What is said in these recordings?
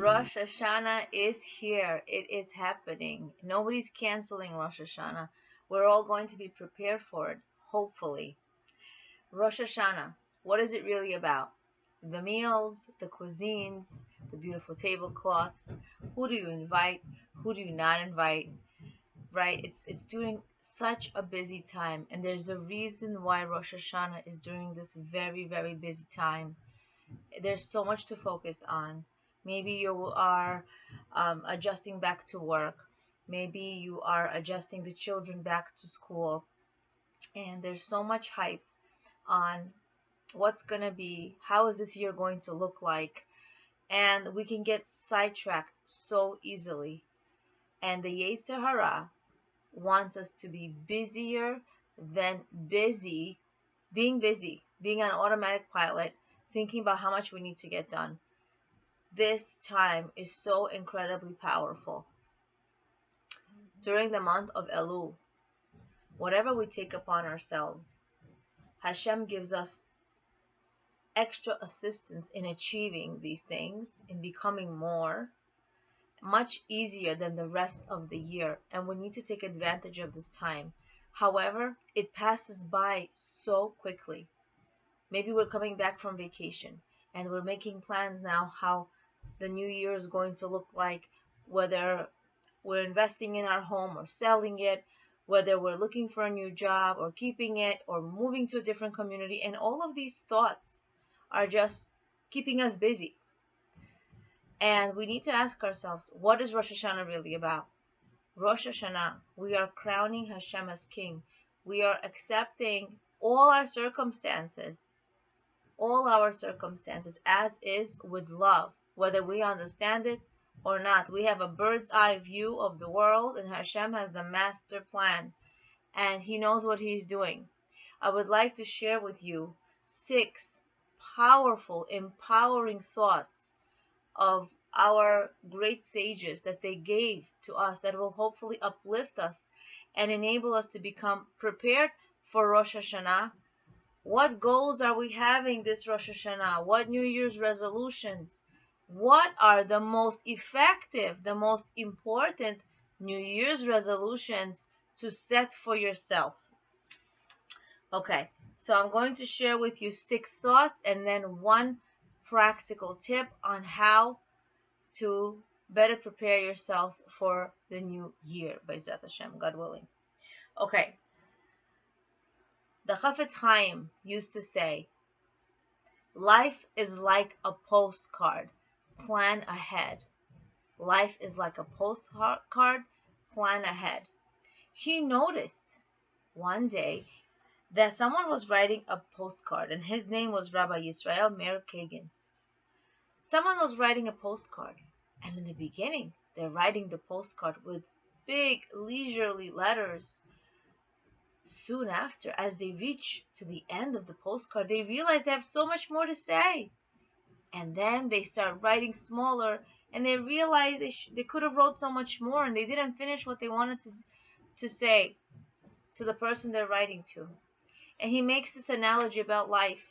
Rosh Hashana is here. It is happening. Nobody's canceling Rosh Hashana. We're all going to be prepared for it, hopefully. Rosh Hashana, what is it really about? The meals, the cuisines, the beautiful tablecloths. Who do you invite? Who do you not invite? Right? It's during such a busy time, and there's a reason why Rosh Hashana is during this very, very busy time. There's so much to focus on. Maybe you are adjusting back to work. Maybe you are adjusting the children back to school. And there's so much hype on what's going to be, how is this year going to look like. And we can get sidetracked so easily. And the Yetzer Hara wants us to be busier than busy, being on automatic pilot, thinking about how much we need to get done. This time is so incredibly powerful. During the month of Elul, whatever we take upon ourselves, Hashem gives us extra assistance in achieving these things, in becoming more, much easier than the rest of the year, and we need to take advantage of this time. However, it passes by so quickly. Maybe we're coming back from vacation and we're making plans now how the new year is going to look like, whether we're investing in our home or selling it, whether we're looking for a new job or keeping it or moving to a different community. And all of these thoughts are just keeping us busy. And we need to ask ourselves, what is Rosh Hashanah really about? Rosh Hashanah, we are crowning Hashem as King. We are accepting all our circumstances as is, with love, whether we understand it or not. We have a bird's eye view of the world, and Hashem has the master plan, and He knows what He's doing. I would like to share with you 6 powerful, empowering thoughts of our great sages that they gave to us that will hopefully uplift us and enable us to become prepared for Rosh Hashanah. What goals are we having this Rosh Hashanah? What New Year's resolutions? What are the most effective, the most important New Year's resolutions to set for yourself? Okay, so I'm going to share with you 6 thoughts and then 1 practical tip on how to better prepare yourselves for the new year, B'ezrat Hashem, God willing. Okay. The Chafetz Chaim used to say, life is like a postcard, plan ahead. Life is like a postcard, plan ahead. He noticed one day that someone was writing a postcard, and his name was Rabbi Yisrael Meir Kagan. Someone was writing a postcard, and in the beginning, they're writing the postcard with big, leisurely letters. Soon after, as they reach to the end of the postcard, they realize they have so much more to say. And then they start writing smaller, and they realize they could have wrote so much more, and they didn't finish what they wanted to say to the person they're writing to. And he makes this analogy about life.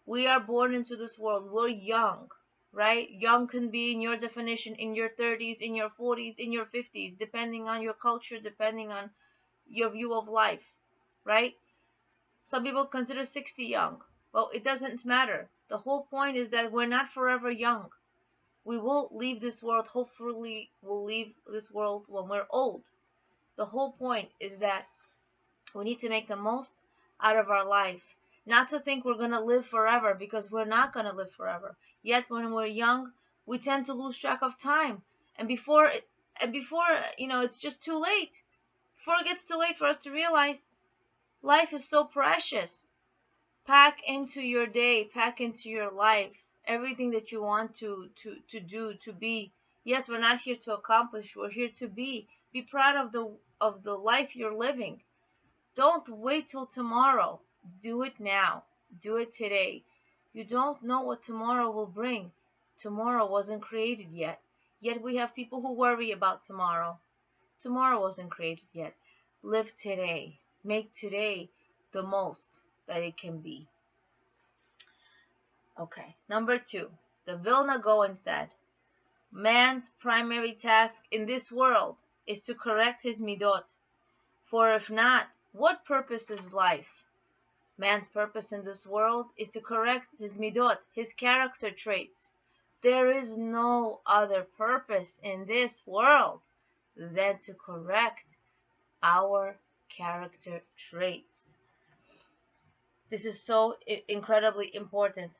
We are born into this world. We're young, right? Young can be, in your definition, in your 30s, in your 40s, in your 50s, depending on your culture, depending on your view of life, right? Some people consider 60 young. Well, it doesn't matter. The whole point is that we're not forever young. We will leave this world. Hopefully, we'll leave this world when we're old. The whole point is that we need to make the most out of our life. Not to think we're going to live forever, because we're not going to live forever. Yet when we're young, we tend to lose track of time. And before it's just too late. Before it gets too late for us to realize life is so precious. Pack into your day, pack into your life, everything that you want to do, to be. Yes, we're not here to accomplish, we're here to be. Be proud of the life you're living. Don't wait till tomorrow. Do it now. Do it today. You don't know what tomorrow will bring. Tomorrow wasn't created yet. Yet we have people who worry about tomorrow. Tomorrow wasn't created yet. Live today. Make today the most that it can be. Okay, number 2. The Vilna Gaon said, Man's primary task in this world is to correct his midot. For if not, what purpose is life? Man's purpose in this world is to correct his midot, his character traits. There is no other purpose in this world than to correct our character traits. This is so incredibly important.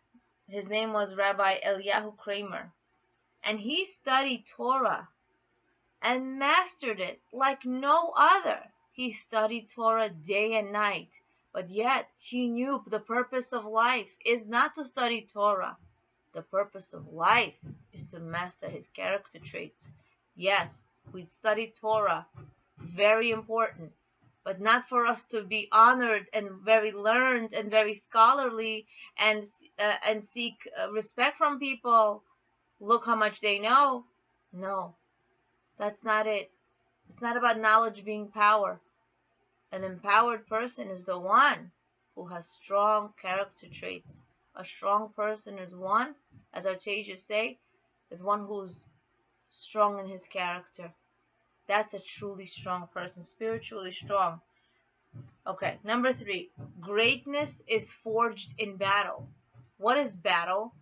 His name was Rabbi Eliyahu Kramer, and he studied Torah and mastered it like no other. He studied Torah day and night, but yet he knew the purpose of life is not to study Torah. The purpose of life is to master his character traits. Yes, we study Torah. It's very important, but not for us to be honored and very learned and very scholarly and seek respect from people. Look how much they know. No, that's not it. It's not about knowledge being power. An empowered person is the one who has strong character traits. A strong person is one, as our sages say, is one who's strong in his character. That's a truly strong person, spiritually strong. Okay, number 3. Greatness is forged in battle. What is battle?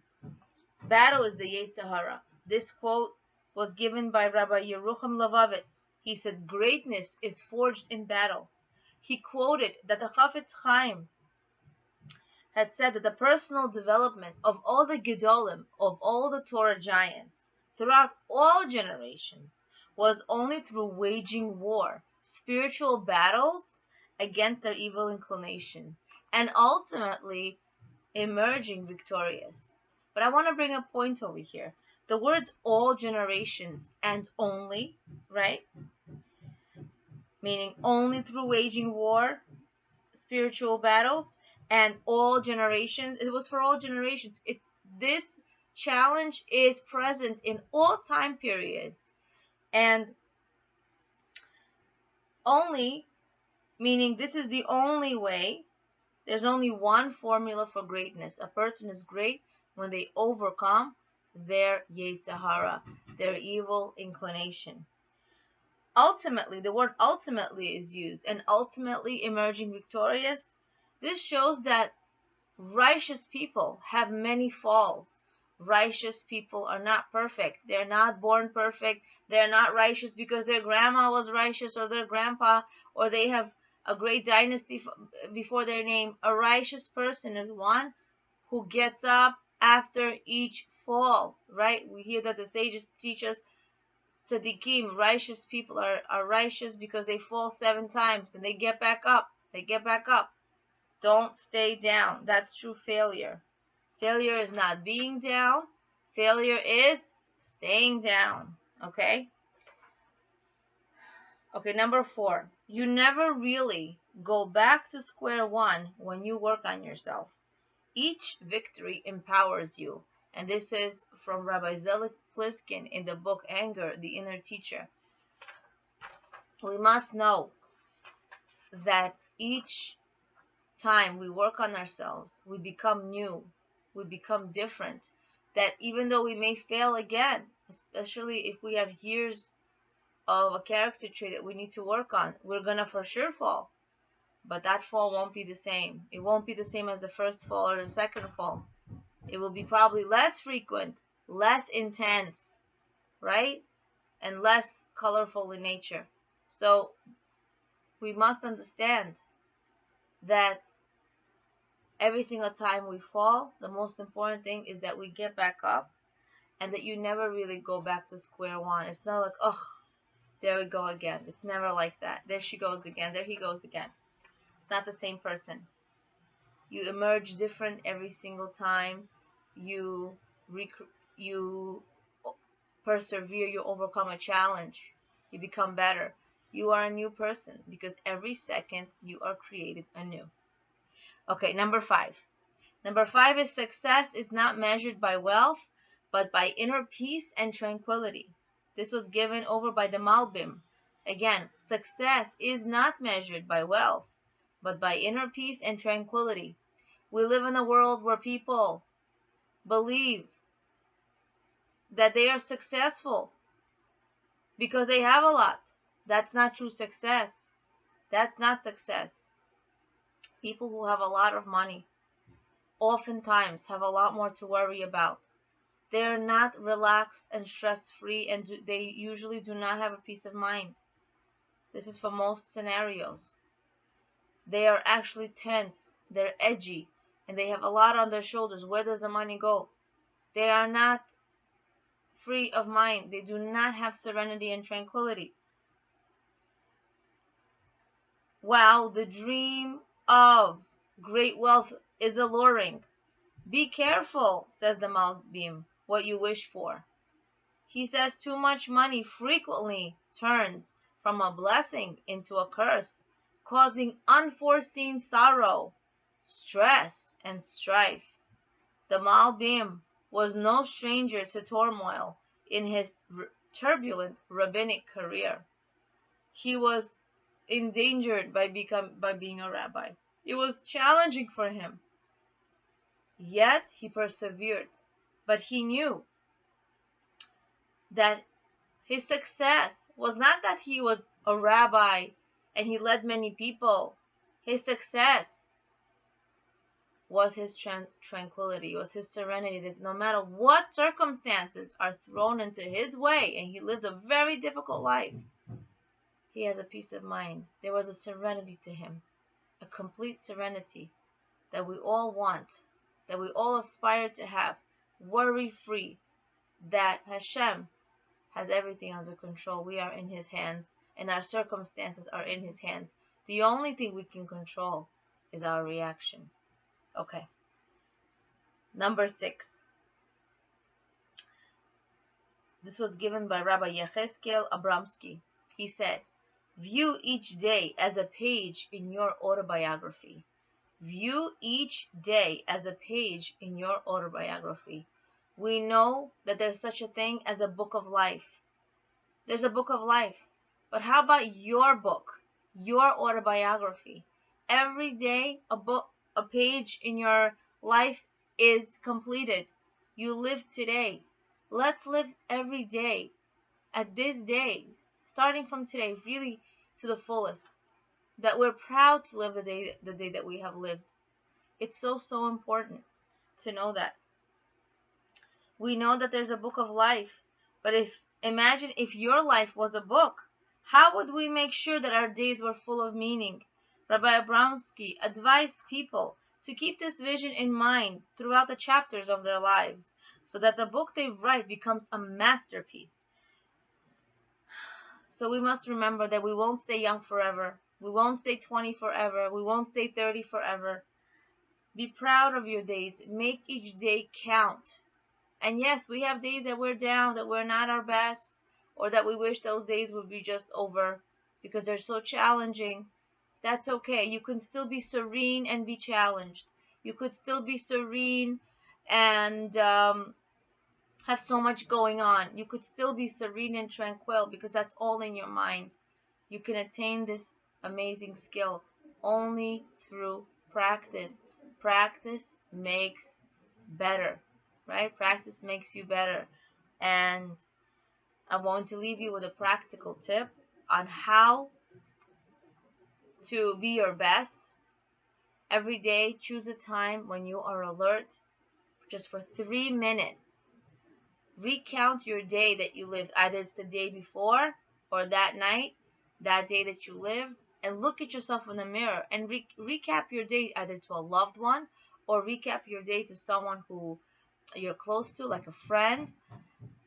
Battle is the Yetzer Hara. This quote was given by Rabbi Yerucham Levovitz. He said, greatness is forged in battle. He quoted that the Chafetz Chaim had said that the personal development of all the Gedolim, of all the Torah giants, throughout all generations, was only through waging war, spiritual battles against their evil inclination, and ultimately emerging victorious. But I want to bring a point over here. The words all generations and only, right? Meaning only through waging war, spiritual battles, and all generations. It was for all generations. This challenge is present in all time periods. And only, meaning this is the only way. There's only one formula for greatness. A person is great when they overcome their Yetzer Hara, their evil inclination. Ultimately, the word ultimately is used, and ultimately emerging victorious. This shows that righteous people have many falls. Righteous people are not perfect. They're not born perfect. They're not righteous because their grandma was righteous or their grandpa, or they have a great dynasty before their name. A righteous person is one who gets up after each fall, right? We hear that the sages teach us tzaddikim, righteous people are righteous because they fall 7 times and they get back up. They get back up. Don't stay down. That's true failure. Failure is not being down. Failure is staying down. Okay? Okay, number 4. You never really go back to square one when you work on yourself. Each victory empowers you. And this is from Rabbi Zelik Pliskin in the book Anger, the Inner Teacher. We must know that each time we work on ourselves, we become new, we become different. That even though we may fail again, especially if we have years of a character trait that we need to work on, we're gonna for sure fall. But that fall won't be the same. It won't be the same as the first fall or the second fall. It will be probably less frequent, less intense, right? And less colorful in nature. So we must understand that every single time we fall, the most important thing is that we get back up and that you never really go back to square one. It's not like, oh, there we go again. It's never like that. There she goes again. There he goes again. It's not the same person. You emerge different every single time. You persevere. You overcome a challenge. You become better. You are a new person because every second you are created anew. Okay, number 5. Number 5 is success is not measured by wealth, but by inner peace and tranquility. This was given over by the Malbim. Again, success is not measured by wealth, but by inner peace and tranquility. We live in a world where people believe that they are successful because they have a lot. That's not true success. That's not success. People who have a lot of money oftentimes have a lot more to worry about. They are not relaxed and stress-free, and they usually do not have a peace of mind. This is for most scenarios. They are actually tense, they're edgy, and they have a lot on their shoulders. Where does the money go? They are not free of mind. They do not have serenity and tranquility. While the dream of great wealth is alluring, be careful, says the Malbim, what you wish for. He says too much money frequently turns from a blessing into a curse, causing unforeseen sorrow, stress, and strife. The Malbim was no stranger to turmoil in his turbulent rabbinic career. He was endangered by being a rabbi. It was challenging for him. Yet he persevered. But he knew that his success was not that he was a rabbi and he led many people. His success was his tranquility, was his serenity, that no matter what circumstances are thrown into his way, and he lived a very difficult life, he has a peace of mind. There was a serenity to him, a complete serenity that we all want, that we all aspire to have, worry-free, that Hashem has everything under control. We are in his hands, and our circumstances are in his hands. The only thing we can control is our reaction. Okay. Number 6. This was given by Rabbi Yecheskel Abramsky. He said, view each day as a page in your autobiography. View each day as a page in your autobiography. We know that there's such a thing as a book of life. There's a book of life. But how about your book, your autobiography? Every day a page in your life is completed. You live today. Let's live every day, at this day, starting from today, really to the fullest. That we're proud to live the day that we have lived. It's so important to know that. We know that there's a book of life, but imagine if your life was a book. How would we make sure that our days were full of meaning? Rabbi Abramsky advised people to keep this vision in mind throughout the chapters of their lives, so that the book they write becomes a masterpiece. So we must remember that we won't stay young forever. We won't stay 20 forever. We won't stay 30 forever. Be proud of your days. Make each day count. And yes, we have days that we're down, that we're not our best, or that we wish those days would be just over because they're so challenging. That's okay. You can still be serene and be challenged. You could still be serene and have so much going on. You could still be serene and tranquil because that's all in your mind. You can attain this amazing skill only through practice. Practice makes better, right? Practice makes you better. And I'm going to leave you with a practical tip on how to be your best. Every day, choose a time when you are alert, just for 3 minutes. Recount your day that you lived. Either it's the day before or that night, that day that you lived, and look at yourself in the mirror and recap your day either to a loved one or recap your day to someone who you're close to, like a friend,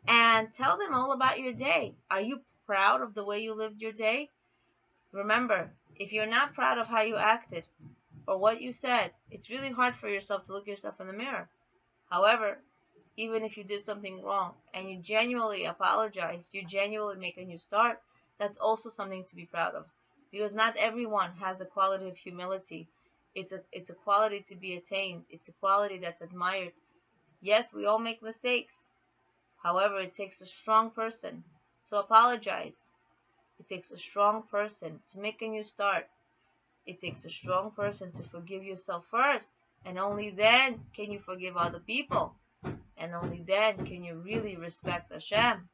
and tell them all about your day. Are you proud of the way you lived your day? Remember, if you're not proud of how you acted or what you said, it's really hard for yourself to look yourself in the mirror. However, even if you did something wrong and you genuinely apologized, you genuinely make a new start, that's also something to be proud of. Because not everyone has the quality of humility. It's a quality to be attained. It's a quality that's admired. Yes, we all make mistakes. However, it takes a strong person to apologize. It takes a strong person to make a new start. It takes a strong person to forgive yourself first, and only then can you forgive other people. And only then can you really respect Hashem.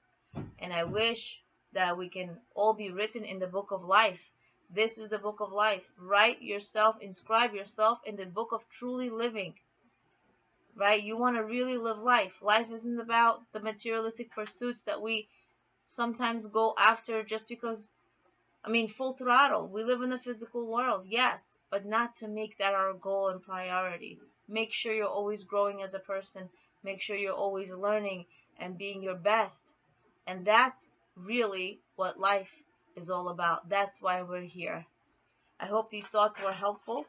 And I wish that we can all be written in the book of life. This is the book of life. Write yourself, inscribe yourself in the book of truly living. Right? You want to really live life. Life isn't about the materialistic pursuits that we sometimes go after just because, full throttle. We live in the physical world, yes, but not to make that our goal and priority. Make sure you're always growing as a person. Make sure you're always learning and being your best. And that's really what life is all about. That's why we're here. I hope these thoughts were helpful.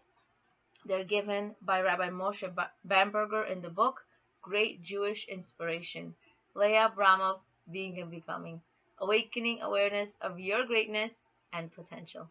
They're given by Rabbi Moshe Bamberger in the book Great Jewish Inspiration. Leah Abramov, Being and Becoming. Awakening awareness of your greatness and potential.